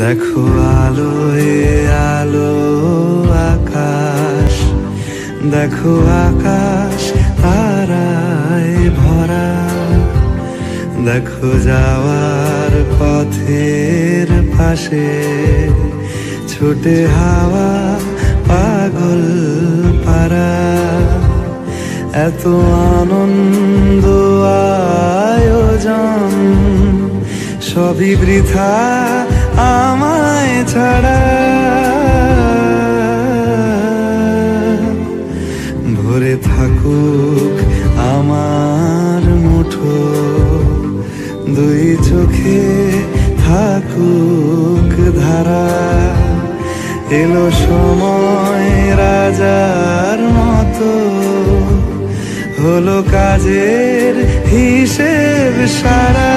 দেখো আলোয় আলো আকাশ, দেখো আকাশ তারায় ভরা, দেখো যাওয়ার পথের পাশে ছোটে হাওয়া পাগল পারা। এত আনন্দ আয়োজন সবই বৃথা আমায় ছাড়া। ভরে থাকুক আমার মুঠো, দুই চোখে থাকুক ধারা। এলো সময় রাজার মতো, হলো কাজের হিসেব সারা।